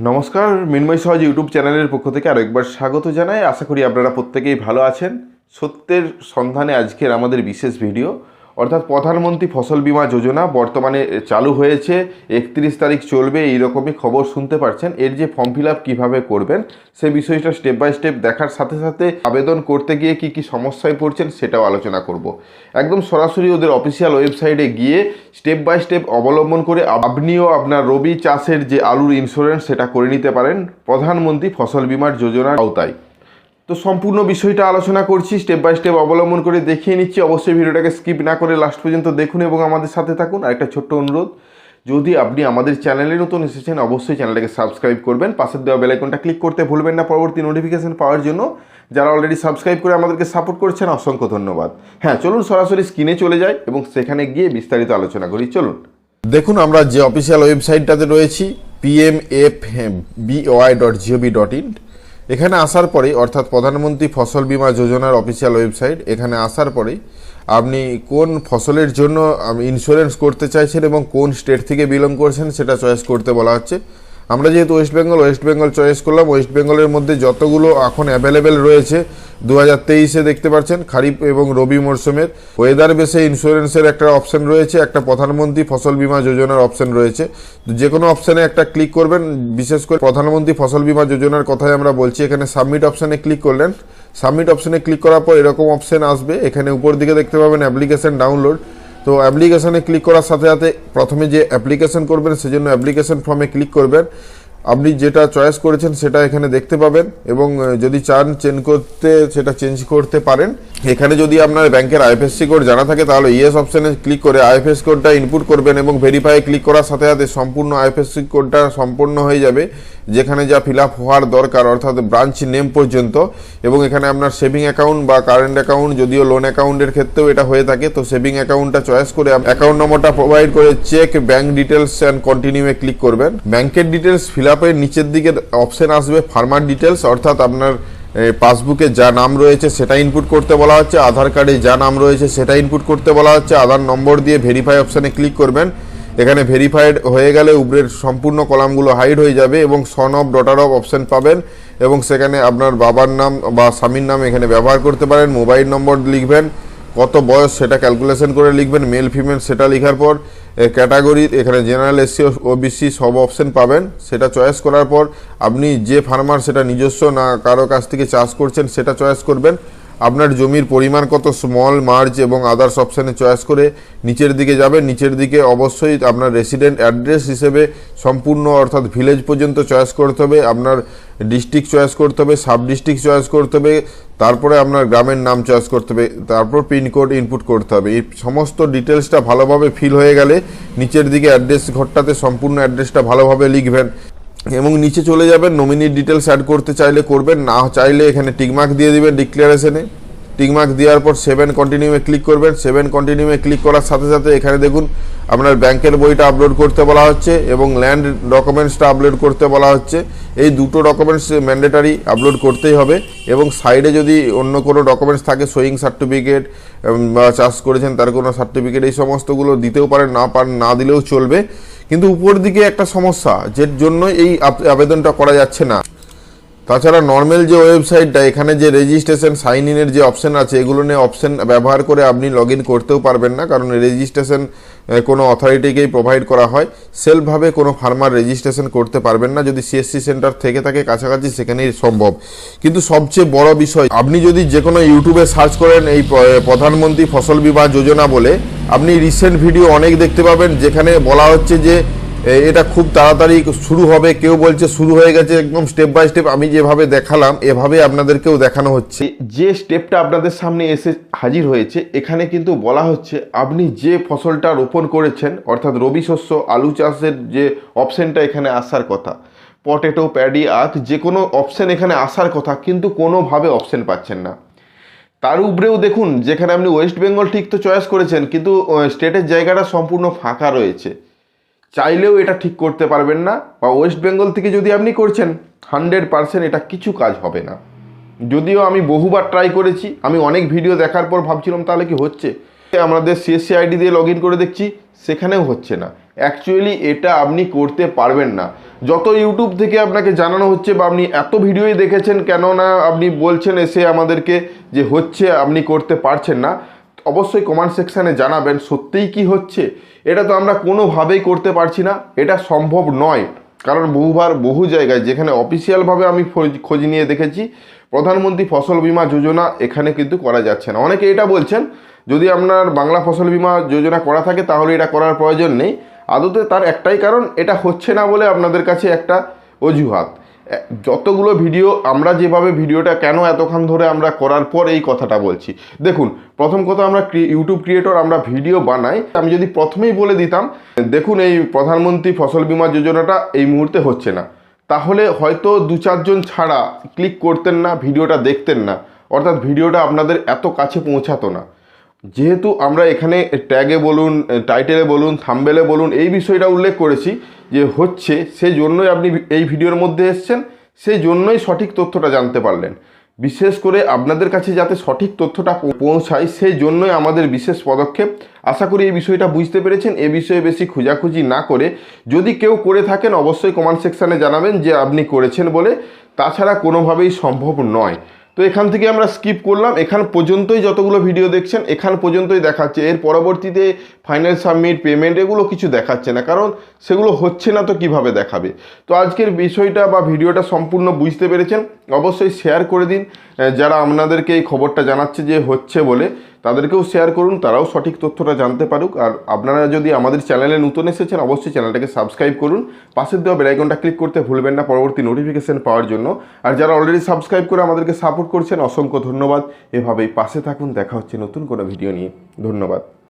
নমস্কার, মৃন্ময় সহজ ইউটিউব চ্যানেলের পক্ষ থেকে আরও একবার স্বাগত জানাই। আশা করি আপনারা প্রত্যেকেই ভালো আছেন। সত্যের সন্ধানে আজকের আমাদের বিশেষ ভিডিও, অর্থাৎ প্রধানমন্ত্রী ফসল বীমা যোজনা বর্তমানে চালু হয়েছে, 31 তারিখ চলবে, এইরকমই খবর শুনতে পাচ্ছেন। এর যে ফর্ম ফিল আপ কীভাবে করবেন সে বিষয়টা স্টেপ বাই স্টেপ দেখার সাথে সাথে আবেদন করতে গিয়ে কী কী সমস্যায় পড়ছেন সেটাও আলোচনা করব। একদম সরাসরি ওদের অফিসিয়াল ওয়েবসাইটে গিয়ে স্টেপ বাই স্টেপ অবলম্বন করে আপনিও আপনার রবি চাষের যে আলুর ইন্স্যুরেন্স সেটা করে নিতে পারেন প্রধানমন্ত্রী ফসল বীমার যোজনার আওতায়। তো সম্পূর্ণ বিষয়টা আলোচনা করছি, স্টেপ বাই স্টেপ অবলম্বন করে দেখিয়ে নিচ্ছি। অবশ্যই ভিডিওটাকে স্কিপ না করে লাস্ট পর্যন্ত দেখুন এবং আমাদের সাথে থাকুন। আর একটা ছোট্ট অনুরোধ, যদি আপনি আমাদের চ্যানেলে নতুন এসেছেন অবশ্যই চ্যানেলটাকে সাবস্ক্রাইব করবেন, পাশের দেওয়া বেল আইকনটা ক্লিক করতে ভুলবেন না পরবর্তী নোটিফিকেশন পাওয়ার জন্য। যারা অলরেডি সাবস্ক্রাইব করে আমাদেরকে সাপোর্ট করছেন অসংখ্য ধন্যবাদ। হ্যাঁ, চলুন সরাসরি স্ক্রিনে চলে যাই এবং সেখানে গিয়ে বিস্তারিত আলোচনা করি। চলুন দেখুন, আমরা যে অফিসিয়াল ওয়েবসাইটটাতে রয়েছি pmfby.gov.in, এখানে আসার পরে অর্থাৎ প্রধানমন্ত্রী ফসল বীমা যোজনার অফিসিয়াল ওয়েবসাইট, এখানে আসার পরে আপনি কোন ফসলের জন্য ইন্স্যুরেন্স করতে চাইছেন এবং কোন স্টেট থেকে বিলং করছেন সেটা চয়েস করতে বলা হচ্ছে। আমরা যেহেতু ওয়েস্ট বেঙ্গল চয়েস করলাম। ওয়েস্ট বেঙ্গলের মধ্যে যতগুলো এখন অ্যাভেলেবেল রয়েছে 2023-এ দেখতে পাচ্ছেন খারিফ এবং রবি মরশুমের ওয়েদার বেসে ইন্স্যুরেন্সের একটা অপশন রয়েছে, একটা প্রধানমন্ত্রী ফসল বীমা যোজনার অপশন রয়েছে। যে কোনো অপশানে একটা ক্লিক করবেন। বিশেষ করে প্রধানমন্ত্রী ফসল বীমা যোজনার কথাই আমরা বলছি। এখানে সাবমিট অপশানে ক্লিক করলেন। সাবমিট অপশানে ক্লিক করার পর এরকম অপশান আসবে। এখানে উপর দিকে দেখতে পাবেন অ্যাপ্লিকেশন ডাউনলোড। তো অ্যাপ্লিকেশনে ক্লিক করার সাথে সাথে প্রথমে যে অ্যাপ্লিকেশন করবেন সেজন্য অ্যাপ্লিকেশন ফর্মে ক্লিক করবেন। আপনি যেটা চয়েস করেছেন সেটা এখানে দেখতে পাবেন এবং যদি চান চেঞ্জ করতে সেটা চেঞ্জ করতে পারেন। এখানে যদি আপনার ব্যাংকের আইএফএসসি কোড জানা থাকে তাহলে ইয়েস অপশানে ক্লিক করে আইএফএসসি কোডটা ইনপুট করবেন এবং ভেরিফাই ক্লিক করার সাথে সাথে সম্পূর্ণ আইএফএসসি কোডটা সম্পূর্ণ হয়ে যাবে, যেখানে যা ফিল আপ হওয়ার দরকার অর্থাৎ ব্রাঞ্চ নেম পর্যন্ত। এবং এখানে আপনার সেভিং অ্যাকাউন্ট বা কারেন্ট অ্যাকাউন্ট, যদিও লোন অ্যাকাউন্টের ক্ষেত্রেও এটা হয়ে থাকে, তো সেভিং অ্যাকাউন্টটা চয়েস করে অ্যাকাউন্ট নম্বরটা প্রোভাইড করে চেক ব্যাংক ডিটেলস অ্যান্ড কন্টিনিউয়ে ক্লিক করবেন। ব্যাংকের ডিটেলস ফিল আপের নিচের দিকে অপশন আসবে ফার্মার ডিটেলস, অর্থাৎ আপনার পাসবুকে যা নাম রয়েছে সেটা ইনপুট করতে বলা হচ্ছে, আধার কার্ডে যা নাম রয়েছে সেটা ইনপুট করতে বলা হচ্ছে। আধার নম্বর দিয়ে ভেরিফাই অপশানে ক্লিক করবেন। এখানে ভেরিফাইড হয়ে গেলে উপরের সম্পূর্ণ কলামগুলো হাইড হয়ে যাবে এবং son of daughter of option পাবেন এবং সেখানে আপনার বাবার নাম বা স্বামীর নাম এখানে ব্যবহার করতে পারেন। মোবাইল নম্বর লিখবেন, কত বয়স সেটা ক্যালকুলেশন করে লিখবেন, মেল ফিমেল সেটা লেখার পর ক্যাটাগরি এখানে জেনারেল, এসসি, ওবিসি সব অপশন পাবেন। সেটা চয়েস করার পর আপনি যে ফার্মার সেটা নিজস্ব না কারো কাছ থেকে চাষ করছেন সেটা চয়েস করবেন। আপনার জমির পরিমাণ কত, স্মল, মার্জ এবং আদার্স অপশানে চয়েস করে নিচের দিকে যাবেন। নিচের দিকে অবশ্যই আপনার রেসিডেন্ট অ্যাড্রেস হিসেবে সম্পূর্ণ অর্থাৎ ভিলেজ পর্যন্ত চয়েস করতে হবে। আপনার ডিস্ট্রিক্ট চয়েস করতে হবে, সাব ডিস্ট্রিক্ট চয়েস করতে হবে, তারপরে আপনার গ্রামের নাম চয়েস করতে হবে, তারপর পিনকোড ইনপুট করতে হবে। এই সমস্ত ডিটেলসটা ভালোভাবে ফিল হয়ে গেলে নিচের দিকে অ্যাড্রেস ঘরটাতে সম্পূর্ণ অ্যাড্রেসটা ভালোভাবে লিখবেন এবং নিচে চলে যাবেন। নমিনির ডিটেলস অ্যাড করতে চাইলে করবেন, না চাইলে এখানে টিকমার্ক দিয়ে দিবেন ডিক্লারেশনে। টিকমার্ক দেওয়ার পর 7 কন্টিনিউয়ে ক্লিক করবেন। 7 কন্টিনিউয়ে ক্লিক করার সাথে সাথে এখানে দেখুন আপনার ব্যাংকের বইটা আপলোড করতে বলা হচ্ছে এবং ল্যান্ড ডকুমেন্টসটা আপলোড করতে বলা হচ্ছে। এই দুটো ডকুমেন্টস ম্যান্ডেটারি আপলোড করতেই হবে এবং সাইডে যদি অন্য কোনো ডকুমেন্টস থাকে, সোয়িং সার্টিফিকেট বা চাষ করেছেন তার কোনো সার্টিফিকেট, এই সমস্তগুলো দিতেও পারেন, না দিলেও চলবে। কিন্তু উপর দিকে একটা সমস্যা, যের জন্য এই আবেদনটা করা যাচ্ছে না। তাছাড়া নর্মাল যে ওয়েবসাইটটা, এখানে যে রেজিস্ট্রেশন সাইন ইনের যে অপশান আছে এগুলো নিয়ে অপশান ব্যবহার করে আপনি লগ ইন করতেও পারবেন না, কারণ রেজিস্ট্রেশন কোনো অথরিটিকেই প্রোভাইড করা হয়। সেলফভাবে কোনো ফার্মার রেজিস্ট্রেশন করতে পারবেন না, যদি সিএসসি সেন্টার থেকে থাকে কাছাকাছি সেখানেই সম্ভব। কিন্তু সবচেয়ে বড় বিষয়, আপনি যদি যে কোনো ইউটিউবে সার্চ করেন এই প্রধানমন্ত্রী ফসল বীমা যোজনা বলে, আপনি রিসেন্ট ভিডিও অনেক দেখতে পাবেন যেখানে বলা হচ্ছে যে এটা খুব তাড়াতাড়ি শুরু হবে, কেউ বলছে শুরু হয়ে গেছে। একদম স্টেপ বাই স্টেপ আমি যেভাবে দেখালাম এভাবে আপনাদেরকেও দেখানো হচ্ছে। যে স্টেপটা আপনাদের সামনে এসে হাজির হয়েছে এখানে কিন্তু বলা হচ্ছে আপনি যে ফসলটা রোপণ করেছেন অর্থাৎ রবি শস্য আলু চাষের যে অপশানটা এখানে আসার কথা, পটেটো, প্যাডি, আখ, যে কোনো অপশান এখানে আসার কথা, কিন্তু কোনোভাবে অপশান পাচ্ছেন না। তার উপরেও দেখুন যেখানে আপনি ওয়েস্ট বেঙ্গল ঠিক তো চয়েস করেছেন কিন্তু স্টেটের জায়গাটা সম্পূর্ণ ফাঁকা রয়েছে, চাইলেও এটা ঠিক করতে পারবেন না। বা ওয়েস্ট বেঙ্গল থেকে যদি আপনি করছেন 100% এটা কিছু কাজ হবে না। যদিও আমি বহুবার ট্রাই করেছি, আমি অনেক ভিডিও দেখার পর ভাবছিলাম তাহলে কি হচ্ছে, আমাদের সিএসসি আইডি দিয়ে লগ ইন করে দেখছি সেখানেও হচ্ছে না। অ্যাকচুয়ালি এটা আপনি করতে পারবেন না। যত ইউটিউব থেকে আপনাকে জানানো হচ্ছে বা আপনি এত ভিডিওই দেখেছেন, কেননা আপনি বলছেন এসে আমাদেরকে যে হচ্ছে, আপনি করতে পারছেন না, অবশ্যই কমেন্ট সেকশানে জানাবেন সত্যিই কি হচ্ছে। এটা তো আমরা কোনোভাবেই করতে পারছি না, এটা সম্ভব নয়। কারণ বহু জায়গায় যেখানে অফিসিয়ালভাবে আমি খোঁজ নিয়ে দেখেছি, প্রধানমন্ত্রী ফসল বীমা যোজনা এখানে কিন্তু করা যাচ্ছে না। অনেকে এটা বলছেন যদি আপনার বাংলা ফসল বীমা যোজনা করা থাকে তাহলে এটা করার প্রয়োজন নেই। আদতে তার একটাই কারণ, এটা হচ্ছে না বলে আপনাদের কাছে একটা অজুহাত। যতগুলো ভিডিও আমরা যেভাবে ভিডিওটা কেন এতক্ষণ ধরে আমরা করার পর এই কথাটা বলছি, দেখুন প্রথম কথা, আমরা ইউটিউব ক্রিয়েটর, আমরা ভিডিও বানাই। আমি যদি প্রথমেই বলে দিতাম দেখুন এই প্রধানমন্ত্রী ফসল বীমা যোজনাটা এই মুহূর্তে হচ্ছে না, তাহলে হয়তো 2-4 জন ছাড়া ক্লিক করতেন না, ভিডিওটা দেখতেন না, অর্থাৎ ভিডিওটা আপনাদের এত কাছে পৌঁছাতো না। যেহেতু আমরা এখানে ট্যাগে বলুন, টাইটেলে বলুন, থাম্বনেলে বলুন, এই বিষয়টা উল্লেখ করেছি যে হচ্ছে, সেই জন্যই আপনি এই ভিডিওর মধ্যে এসছেন, সেই জন্যই সঠিক তথ্যটা জানতে পারলেন। বিশেষ করে আপনাদের কাছে যাতে সঠিক তথ্যটা পৌঁছায়, সেই জন্যই আমাদের বিশেষ পদক্ষেপ। আশা করি এই বিষয়টা বুঝতে পেরেছেন। এ বিষয়ে বেশি খোঁজাখুঁজি না করে, যদি কেউ করে থাকেন অবশ্যই কমেন্ট সেকশানে জানাবেন যে আপনি করেছেন বলে, তাছাড়া কোনোভাবেই সম্ভব নয়। তো এখান থেকে আমরা স্কিপ করলাম, এখান পর্যন্তই যতগুলো ভিডিও দেখছেন এখান পর্যন্তই দেখাচ্ছে। এর পরবর্তীতে ফাইনাল সাবমিট, পেমেন্ট, এগুলো কিছু দেখাচ্ছে না, কারণ সেগুলো হচ্ছে না তো কিভাবে দেখাবে। তো আজকের বিষয়টা বা ভিডিওটা সম্পূর্ণ বুঝতে পেরেছেন, অবশ্যই শেয়ার করে দিন। যারা আপনাদেরকে এই খবরটা জানাচ্ছে যে হচ্ছে বলে, তাদেরকেও শেয়ার করুন, তারাও সঠিক তথ্যটা জানতে পারুক। আর আপনারা যদি আমাদের চ্যানেলে নতুন এসেছেন অবশ্যই চ্যানেলটাকে সাবস্ক্রাইব করুন, পাশের দেওয়া বেল আইকনটা ক্লিক করতে ভুলবেন না পরবর্তী নোটিফিকেশন পাওয়ার জন্য। আর যারা অলরেডি সাবস্ক্রাইব করে আমাদেরকে সাপোর্ট করছেন অসংখ্য ধন্যবাদ। এভাবেই পাশে থাকুন, দেখা হচ্ছে নতুন কোনো ভিডিও নিয়ে। ধন্যবাদ।